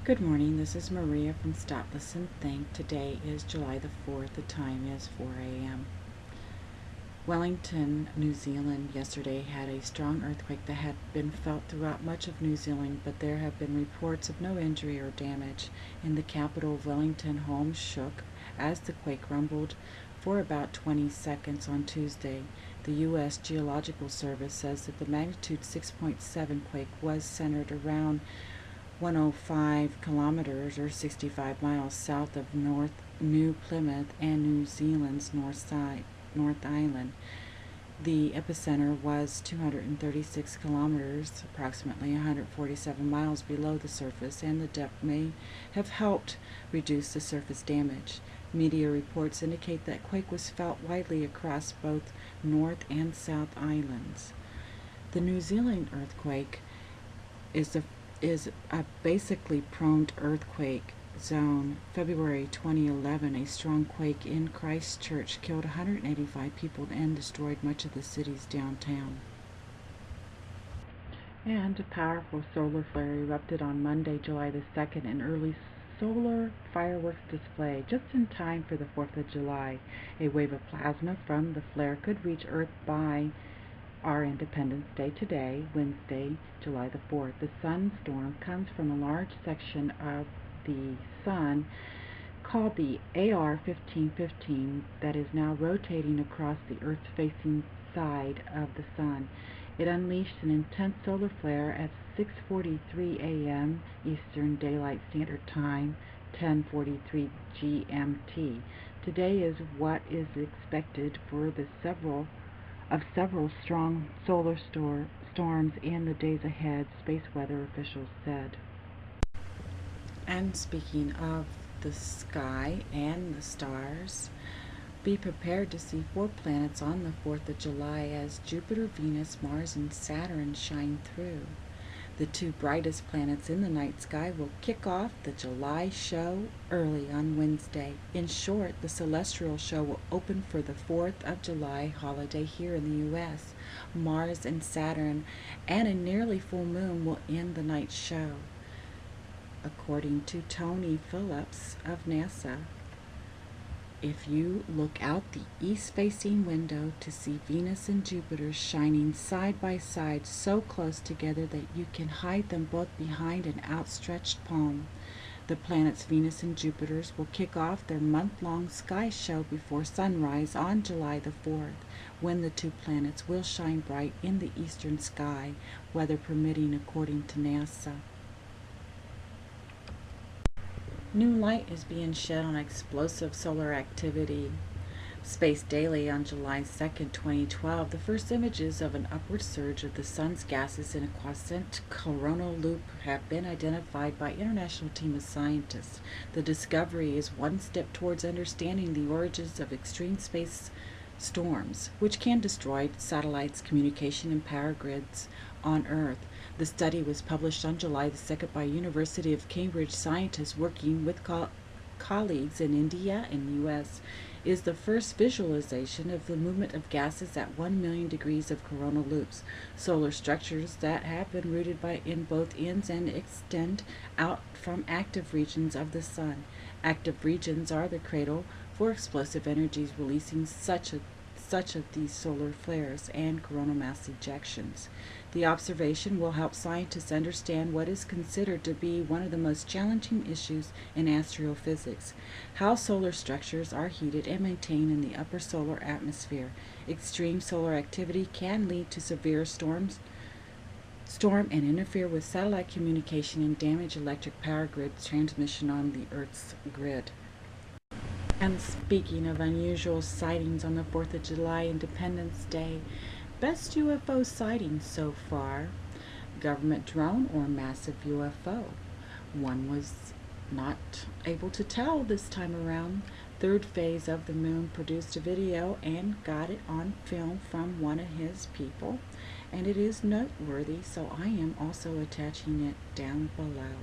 Good morning, this is Maria from Stop, Listen, Think. Today is July the 4th. The time is 4 a.m. Wellington, New Zealand yesterday had a strong earthquake that had been felt throughout much of New Zealand, but there have been reports of no injury or damage. In the capital of Wellington, homes shook as the quake rumbled for about 20 seconds on Tuesday. The U.S. Geological Survey says that the magnitude 6.7 quake was centered around 105 kilometers or 65 miles south of New Plymouth and New Zealand's North Island. The epicenter was 236 kilometers, approximately 147 miles below the surface, and the depth may have helped reduce the surface damage. Media reports indicate that quake was felt widely across both North and South Islands. The New Zealand earthquake is a basically prone earthquake zone. February 2011, a strong quake in Christchurch killed 185 people and destroyed much of the city's downtown. And a powerful solar flare erupted on Monday, July the 2nd, an early solar fireworks display just in time for the 4th of July. A wave of plasma from the flare could reach Earth by our Independence Day today, Wednesday, July the 4th. The sun storm comes from a large section of the sun called the AR 1515 that is now rotating across the Earth-facing side of the sun. It unleashed an intense solar flare at 6:43 a.m. Eastern Daylight Standard Time, 10:43 GMT. Today is what is expected for several strong solar storms in the days ahead, space weather officials said. And speaking of the sky and the stars, be prepared to see 4 planets on the 4th of July as Jupiter, Venus, Mars, and Saturn shine through. The 2 brightest planets in the night sky will kick off the July show early on Wednesday. In short, the celestial show will open for the 4th of July holiday here in the U.S. Mars and Saturn and a nearly full moon will end the night show. According to Tony Phillips of NASA, if you look out the east-facing window to see Venus and Jupiter shining side by side so close together that you can hide them both behind an outstretched palm. The planets Venus and Jupiter will kick off their month-long sky show before sunrise on July the 4th, when the 2 planets will shine bright in the eastern sky, weather permitting, according to NASA. New light is being shed on explosive solar activity. Space Daily on July 2nd, 2012, the first images of an upward surge of the sun's gases in a quiescent coronal loop have been identified by an international team of scientists. The discovery is one step towards understanding the origins of extreme space storms, which can destroy satellites, communication, and power grids on Earth. The study was published on July the 2nd by University of Cambridge scientists working with colleagues in India and the U.S. is the first visualization of the movement of gases at 1 million degrees of coronal loops, solar structures that have been rooted in both ends and extend out from active regions of the sun. Active regions are the cradle for explosive energies releasing such of these solar flares and coronal mass ejections. The observation will help scientists understand what is considered to be one of the most challenging issues in astrophysics: how solar structures are heated and maintained in the upper solar atmosphere. Extreme solar activity can lead to severe storm and interfere with satellite communication and damage electric power grid transmission on the Earth's grid. And speaking of unusual sightings on the 4th of July, Independence Day, best UFO sightings so far: government drone or massive UFO. One was not able to tell this time around. Third phase of the moon produced a video and got it on film from one of his people, and it is noteworthy, so I am also attaching it down below.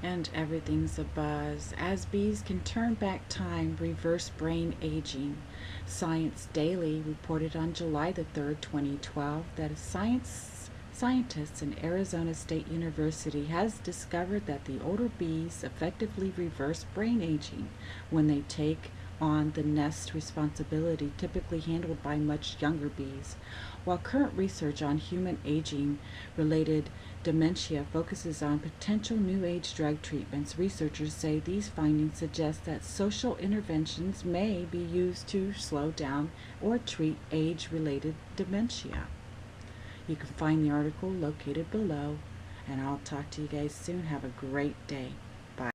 And everything's abuzz. As bees can turn back time, reverse brain aging. Science Daily reported on July the 3rd, 2012, that a science Scientists in Arizona State University has discovered that the older bees effectively reverse brain aging when they take on the nest responsibility typically handled by much younger bees. While current research on human aging related dementia focuses on potential new age drug treatments, researchers say these findings suggest that social interventions may be used to slow down or treat age related dementia. You can find the article located below, and I'll talk to you guys soon. Have a great day.